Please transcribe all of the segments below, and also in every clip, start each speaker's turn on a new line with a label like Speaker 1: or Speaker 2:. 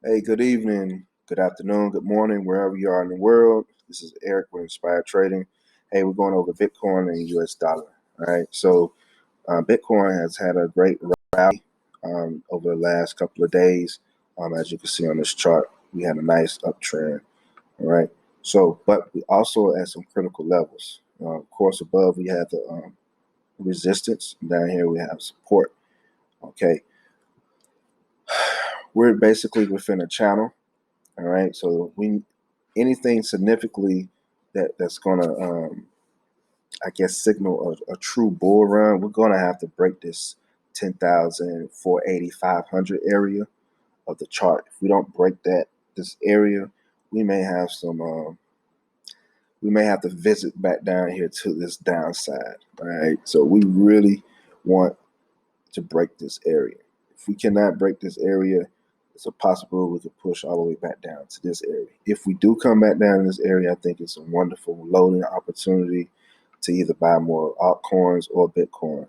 Speaker 1: Hey, good evening, good afternoon, good morning, wherever you are in the world. This is Eric with Inspired Trading. Hey, we're going over Bitcoin and US dollar. All right. So Bitcoin has had a great rally over the last couple of days. As you can see on this chart, we had a nice uptrend. All right. But we also at some critical levels. Of course, above we have the resistance. Down here we have support. Okay. We're basically within a channel. All right, so we anything significantly that's gonna I guess signal a true bull run, we're gonna have to break this 10,480, 500 area of the chart. If we don't break this area, we may have some we may have to visit back down here to this downside. All right, so we really want to break this area. If we cannot break this area, it's a possibility we could push all the way back down to this area. If we do come back down in this area, I think it's a wonderful loading opportunity to either buy more altcoins or Bitcoin.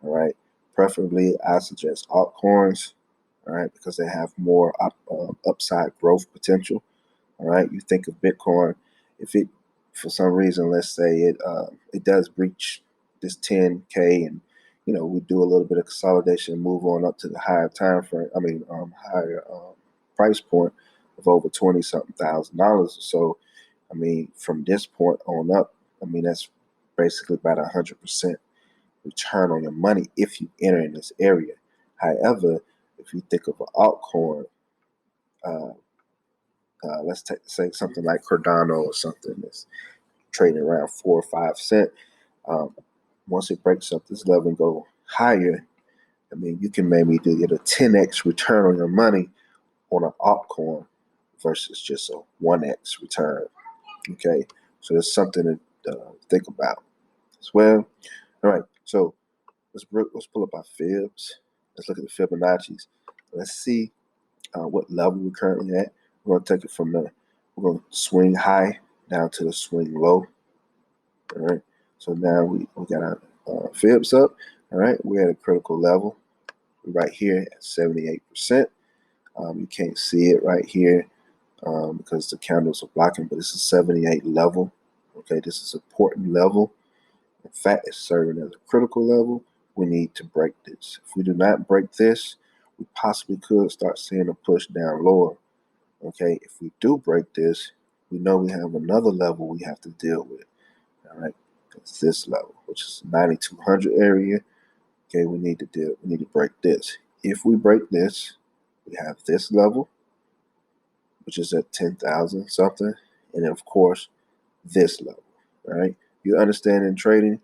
Speaker 1: All right. Preferably, I suggest altcoins. All right, because they have more upside growth potential. All right. You think of Bitcoin, if it for some reason, let's say it does breach this 10K and we do a little bit of consolidation and move on up to the higher time frame. Higher price point of over 20 something $1,000 or so. I mean, from this point on up, I mean that's basically about 100% return on your money if you enter in this area. However, if you think of an altcoin, uh, say something like Cardano or something that's trading around 4 or 5 cents. Um, Once it breaks up this level and go higher, I mean, you can maybe get a 10x return on your money on an altcoin versus just a 1x return. Okay, so it's something to think about as well. All right, so let's pull up our fibs. Let's look at the Fibonacci's. Let's see what level we're currently at. We're going to take it from we're going to swing high down to the swing low. All right, so now we got our fibs up. All right, we're at a critical level. We're right here at 78%. You can't see it right here because the candles are blocking, but this is 78 level. Okay, this is important level. In fact, it's serving as a critical level. We need to break this. If we do not break this, we possibly could start seeing a push down lower. Okay, if we do break this, we know we have another level we have to deal with. All right, it's this level, which is 9,200 area. Okay, we need to break this. If we break this, we have this level, which is at 10,000 something, and then of course this level. All right, you understand in trading,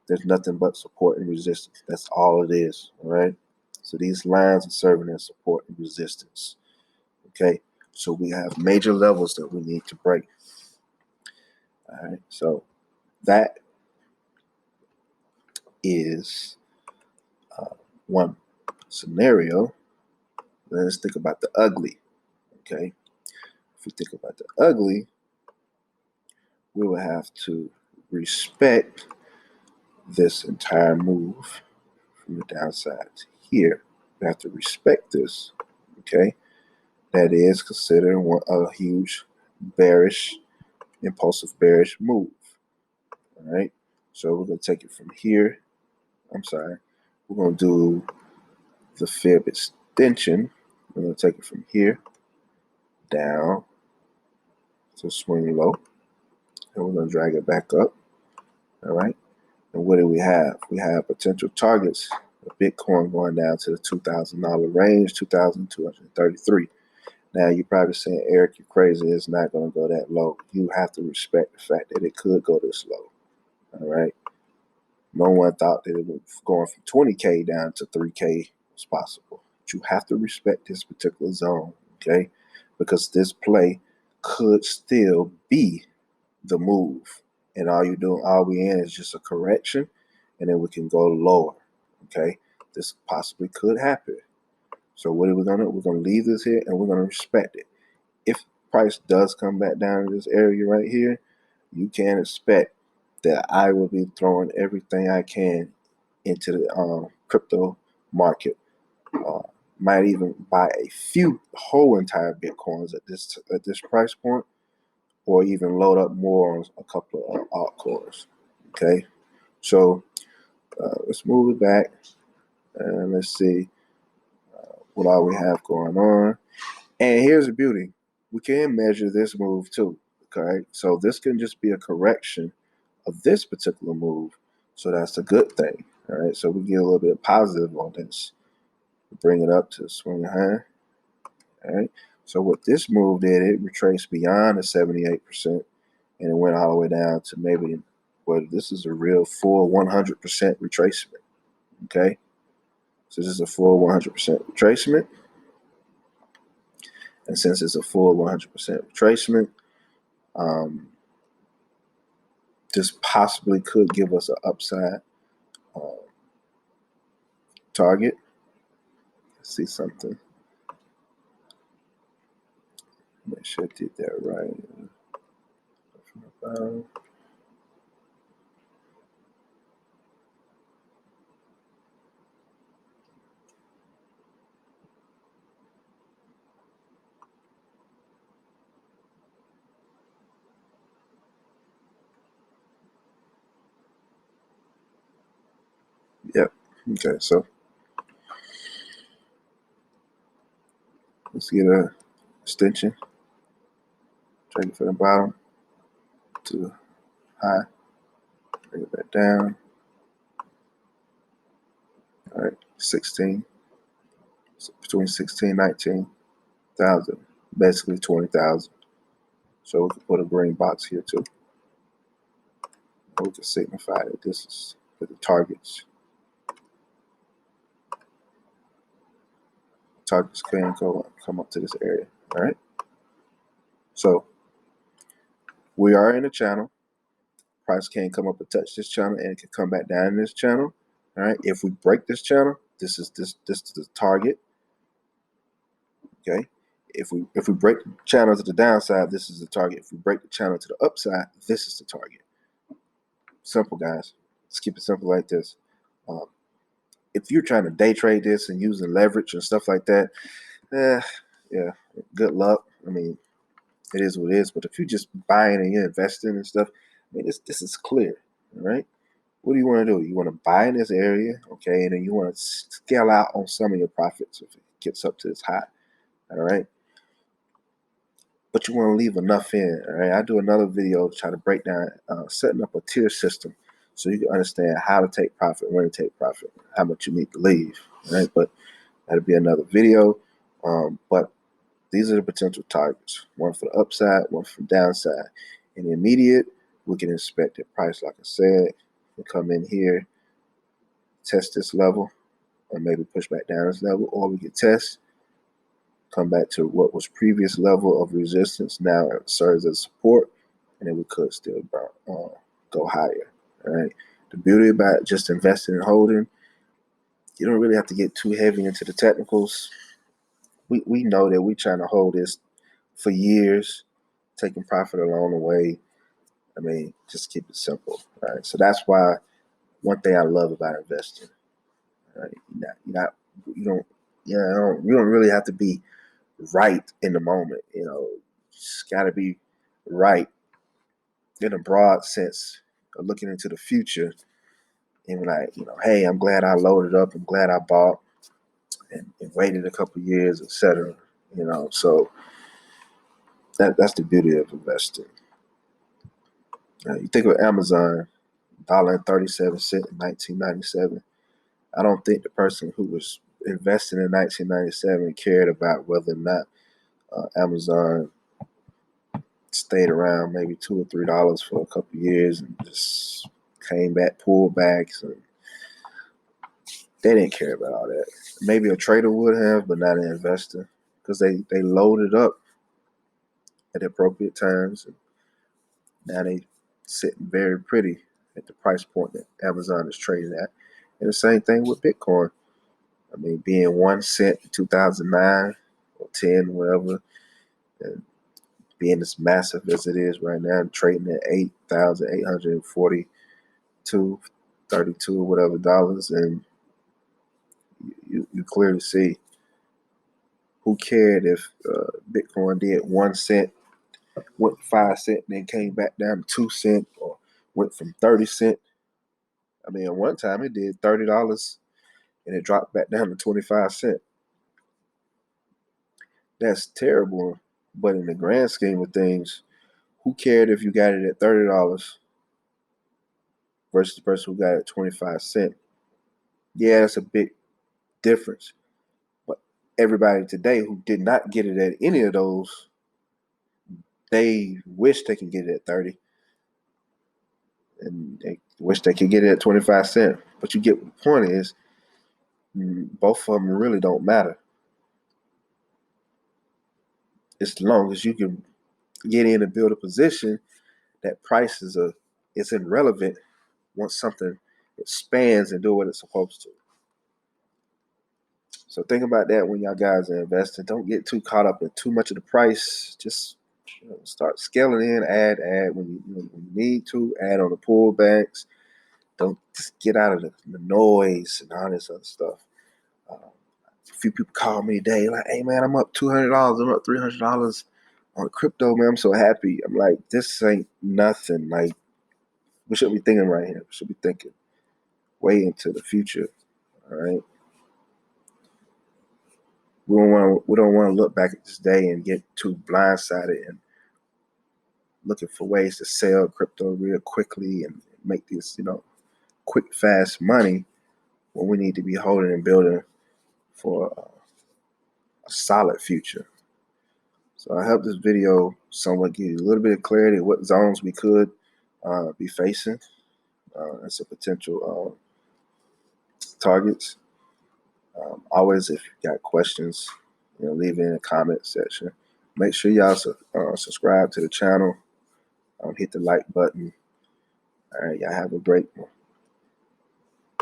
Speaker 1: there's nothing but support and resistance. That's all it is. All right, so these lines are serving as support and resistance. Okay, so we have major levels that we need to break. All right, so that is one scenario. Let's think about the ugly. Okay, if we think about the ugly, we will have to respect this entire move from the downside to here. We have to respect this. Okay, that is considered a huge bearish, impulsive bearish move. All right, so we're going to take it from here. I'm sorry, we're going to do the fib extension. We're going to take it from here down to swing low, and we're going to drag it back up. All right, and what do we have? We have potential targets of Bitcoin going down to the $2,000 range, 2,233. Now you're probably saying, Eric, you're crazy. It's not going to go that low. You have to respect the fact that it could go this low. All right. No one thought that it was going from 20K down to 3K was possible. But you have to respect this particular zone, okay? Because this play could still be the move. And all we in is just a correction, and then we can go lower, okay? This possibly could happen. So what are we gonna do? We're gonna leave this here and we're gonna respect it. If price does come back down to this area right here, you can expect that I will be throwing everything I can into the crypto market might even buy a few whole entire Bitcoins at this price point, or even load up more on a couple of altcoins. Okay, so let's move it back and let's see what all we have going on. And here's the beauty: we can measure this move too. Okay, so this can just be a correction of this particular move. So that's a good thing. All right, so we get a little bit positive on this. Bring it up to swing high. All right. So what this move did, it retraced beyond the 78%, and it went all the way down to maybe, well, this is a real full 100% retracement. Okay. So this is a full 100% retracement. And since it's a full 100% retracement, this possibly could give us an upside uh, target. Let's see something. Make sure I did that right. Yep. Okay, so let's get a extension. Take it from the bottom to high. Bring it back down. All right, 16. So between 16, 19,000, basically 20,000. So we can put a green box here too. We can signify that this is for the targets. Targets can come up to this area. All right. So we are in a channel. Price can come up and touch this channel, and it can come back down in this channel. All right. If we break this channel, this is the target. Okay. If we break the channel to the downside, this is the target. If we break the channel to the upside, this is the target. Simple, guys. Let's keep it simple like this. If you're trying to day trade this and using leverage and stuff like that, yeah, good luck. I mean, it is what it is. But if you're just buying and you're investing and stuff, I mean, this is clear, all right? What do you want to do? You want to buy in this area, okay, and then you want to scale out on some of your profits if it gets up to this high, all right? But you want to leave enough in, all right? I do another video to try to break down setting up a tier system so you can understand how to take profit, when to take profit, how much you need to leave, all right? But that'll be another video. But these are the potential targets, one for the upside, one for the downside. In the immediate, we can inspect the price, like I said. We come in here, test this level, or maybe push back down this level, or we can test, come back to what was previous level of resistance, now it serves as support, and then we could still go higher. All right. The beauty about just investing and holding, you don't really have to get too heavy into the technicals. We know that we're trying to hold this for years, taking profit along the way. I mean, just keep it simple. All right. So that's why one thing I love about investing. Right? You don't really have to be right in the moment. You just got to be right in a broad sense of looking into the future and like, hey, I'm glad I loaded up. I'm glad I bought and waited a couple years, etc. So that's the beauty of investing. You think of Amazon, $1.37 in 1997. I don't think the person who was investing in 1997 cared about whether or not Amazon stayed around maybe $2 or $3 for a couple of years and just came back, pulled back. So they didn't care about all that. Maybe a trader would have, but not an investor, because they loaded up at the appropriate times, and now they sitting very pretty at the price point that Amazon is trading at. And the same thing with Bitcoin. I mean, being 1 cent in 2009 or 10, whatever, and being as massive as it is right now, trading at 8,842, 32, whatever dollars, and you clearly see Who cared if Bitcoin did 1 cent, went 5 cent, then came back down to 2 cent, or went from 30 cent? I mean, at one time it did $30 and it dropped back down to 25 cent. That's terrible. But in the grand scheme of things, who cared if you got it at $30 versus the person who got it at 25 cent? Yeah, that's a big difference. But everybody today who did not get it at any of those, they wish they can get it at 30, and they wish they could get it at 25 cent. But you get what the point is, both of them really don't matter. As long as you can get in and build a position, that price is irrelevant once something expands and do what it's supposed to. So think about that when y'all guys are investing. Don't get too caught up in too much of the price. Just start scaling in, add when you need to, add on the pullbacks. Don't just get out of the noise and all this other stuff. A few people call me today like, "Hey man, I'm up $200. I'm up $300 on crypto, man. I'm so happy." I'm like, this ain't nothing. Like, we should be thinking right here. We should be thinking way into the future. All right. We don't want to look back at this day and get too blindsided and looking for ways to sell crypto real quickly and make this, quick, fast money when we need to be holding and building for a solid future. So I hope this video somewhat give you a little bit of clarity of what zones we could be facing as a potential targets. Always, if you got questions, leave it in the comment section. Make sure y'all subscribe to the channel. Hit the like button. All right, y'all have a great one.